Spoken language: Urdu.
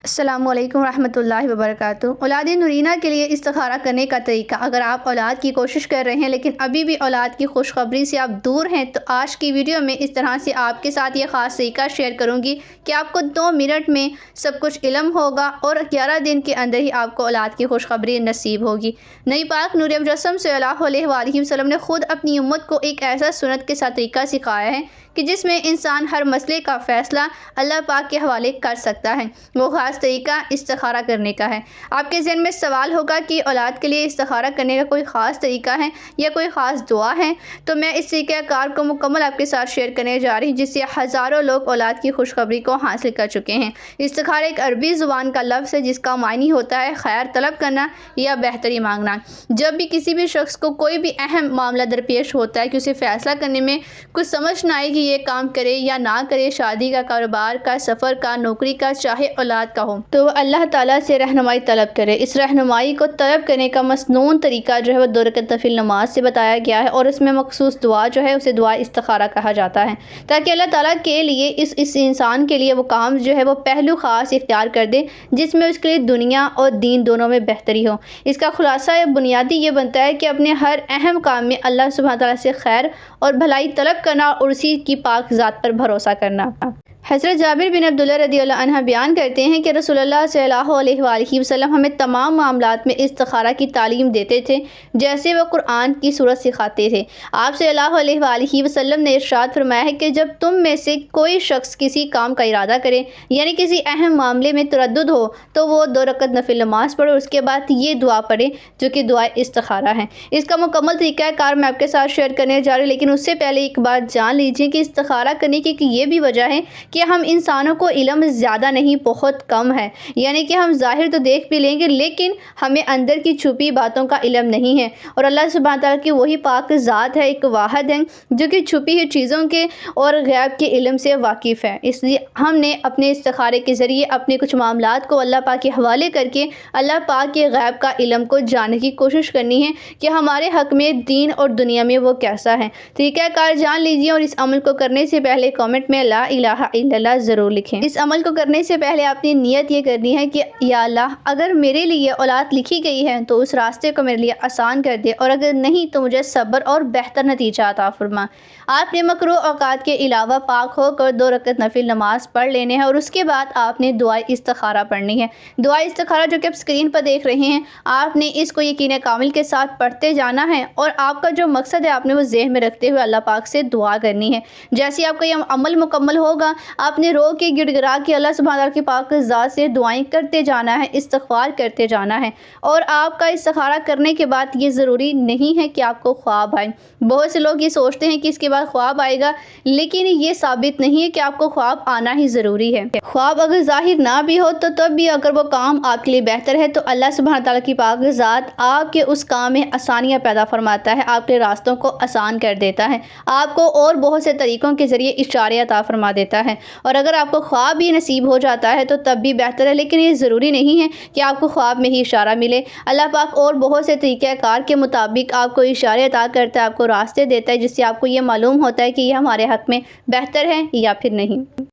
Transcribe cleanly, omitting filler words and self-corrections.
السلام علیکم ورحمۃ اللہ وبرکاتہ۔ اولاد نورینہ کے لیے استخارہ کرنے کا طریقہ۔ اگر آپ اولاد کی کوشش کر رہے ہیں لیکن ابھی بھی اولاد کی خوشخبری سے آپ دور ہیں تو آج کی ویڈیو میں اس طرح سے آپ کے ساتھ یہ خاص طریقہ شیئر کروں گی کہ آپ کو 2 منٹ میں سب کچھ علم ہوگا اور 11 دن کے اندر ہی آپ کو اولاد کی خوشخبری نصیب ہوگی۔ نبی پاک نور مجسم صلی اللہ علیہ وآلہ وسلم نے خود اپنی امت کو ایک ایسا سنت کے ساتھ طریقہ سکھایا ہے کہ جس میں انسان ہر مسئلے کا فیصلہ اللہ پاک کے حوالے کر سکتا ہے۔ وہ خاص طریقہ استخارہ کرنے کا ہے۔ آپ کے ذہن میں سوال ہوگا کہ اولاد کے لیے استخارہ کرنے کا کوئی خاص طریقہ ہے یا کوئی خاص دعا ہے، تو میں اس طریقہ کار کو مکمل آپ کے ساتھ شیئر کرنے جا رہی ہوں جس سے ہزاروں لوگ اولاد کی خوشخبری کو حاصل کر چکے ہیں۔ استخارہ ایک عربی زبان کا لفظ ہے جس کا معنی ہوتا ہے خیر طلب کرنا یا بہتری مانگنا۔ جب بھی کسی بھی شخص کو کوئی بھی اہم معاملہ درپیش ہوتا ہے کہ اسے فیصلہ کرنے میں کچھ سمجھ نہ آئے کہ یہ کام کرے یا نہ کرے، شادی کا، کاروبار کا، سفر کا، نوکری کا، چاہے اولاد کا ہو، تو وہ اللہ تعالیٰ سے رہنمائی طلب کرے۔ اس رہنمائی کو طلب کرنے کا مسنون طریقہ جو ہے وہ 2 رکعت نفل نماز سے بتایا گیا ہے اور اس میں مخصوص دعا جو ہے اسے دعا استخارہ کہا جاتا ہے، تاکہ اللہ تعالیٰ کے لیے اس انسان کے لیے وہ کام جو ہے وہ پہلو خاص اختیار کر دے جس میں اس کے لیے دنیا اور دین دونوں میں بہتری ہو۔ اس کا خلاصہ بنیادی یہ بنتا ہے کہ اپنے ہر اہم کام میں اللہ سبحانہ تعالیٰ سے خیر اور بھلائی طلب کرنا اور اسی کی پاک ذات پر بھروسہ کرنا۔ حضرت جابر بن عبداللہ رضی اللہ عنہ بیان کرتے ہیں کہ رسول اللہ صلی اللہ علیہ وآلہ وسلم ہمیں تمام معاملات میں استخارہ کی تعلیم دیتے تھے جیسے وہ قرآن کی صورت سکھاتے تھے۔ آپ صلی اللہ علیہ وآلہ وسلم نے ارشاد فرمایا ہے کہ جب تم میں سے کوئی شخص کسی کام کا ارادہ کرے یعنی کسی اہم معاملے میں تردد ہو تو وہ 2 رکعت نفل نماز پڑھے اور اس کے بعد یہ دعا پڑھے جو کہ دعا استخارہ ہے۔ اس کا مکمل طریقہ کار میں آپ کے ساتھ شیئر کرنے جا رہی ہوں، لیکن اس سے پہلے ایک بات جان لیجیے کہ استخارہ کرنے کی یہ بھی وجہ ہے کہ ہم انسانوں کو علم زیادہ نہیں، بہت کم ہے، یعنی کہ ہم ظاہر تو دیکھ بھی لیں گے لیکن ہمیں اندر کی چھپی باتوں کا علم نہیں ہے، اور اللہ سبحانہ تعالیٰ کی وہی پاک ذات ہے، ایک واحد ہے جو کہ چھپی ہوئی چیزوں کے اور غیب کے علم سے واقف ہے۔ اس لیے ہم نے اپنے استخارے کے ذریعے اپنے کچھ معاملات کو اللہ پاک کے حوالے کر کے اللہ پاک کے غیب کا علم کو جاننے کی کوشش کرنی ہے کہ ہمارے حق میں دین اور دنیا میں وہ کیسا ہے۔ طریقہ کار جان لیجیے اور اس عمل کو کرنے سے پہلے کامنٹ میں لا الہ الا اللہ ضرور لکھیں۔ اس عمل کو کرنے سے پہلے آپ نے نیت یہ کرنی ہے کہ یا اللہ اگر میرے لیے اولاد لکھی گئی ہے تو اس راستے کو میرے لیے آسان کر دے، اور اگر نہیں تو مجھے صبر اور بہتر نتیجہ عطا فرما۔ آپ نے مکروہ اوقات کے علاوہ پاک ہو کر 2 رکعت نفل نماز پڑھ لینے ہیں اور اس کے بعد آپ نے دعا استخارہ پڑھنی ہے۔ دعا استخارہ جو کہ آپ اسکرین پر دیکھ رہے ہیں، آپ نے اس کو یقین کامل کے ساتھ پڑھتے جانا ہے اور آپ کا جو مقصد ہے آپ نے وہ ذہن میں رکھتے ہوئے اللہ پاک سے دعا کرنی ہے۔ جیسے آپ کا یہ عمل مکمل ہوگا آپ نے رو کے گڑ گڑا کے اللہ سبحانہ تعالیٰ کی پاک ذات سے دعائیں کرتے جانا ہے، استغفار کرتے جانا ہے، اور آپ کا استخارہ کرنے کے بعد یہ ضروری نہیں ہے کہ آپ کو خواب آئے۔ بہت سے لوگ یہ سوچتے ہیں کہ اس کے بعد خواب آئے گا، لیکن یہ ثابت نہیں ہے کہ آپ کو خواب آنا ہی ضروری ہے۔ خواب اگر ظاہر نہ بھی ہو تو تب بھی اگر وہ کام آپ کے لیے بہتر ہے تو اللہ سبحانہ تعالیٰ کی پاک ذات آپ کے اس کام میں آسانیاں پیدا فرماتا ہے، آپ کے راستوں کو آسان کر دیتا ہے، آپ کو اور بہت سے طریقوں کے ذریعے اشارے عطا فرما دیتا ہے، اور اگر آپ کو خواب بھی نصیب ہو جاتا ہے تو تب بھی بہتر ہے، لیکن یہ ضروری نہیں ہے کہ آپ کو خواب میں ہی اشارہ ملے۔ اللہ پاک اور بہت سے طریقہ کار کے مطابق آپ کو اشارے عطا کرتا ہے، آپ کو راستے دیتا ہے جس سے آپ کو یہ معلوم ہوتا ہے کہ یہ ہمارے حق میں بہتر ہے یا پھر نہیں۔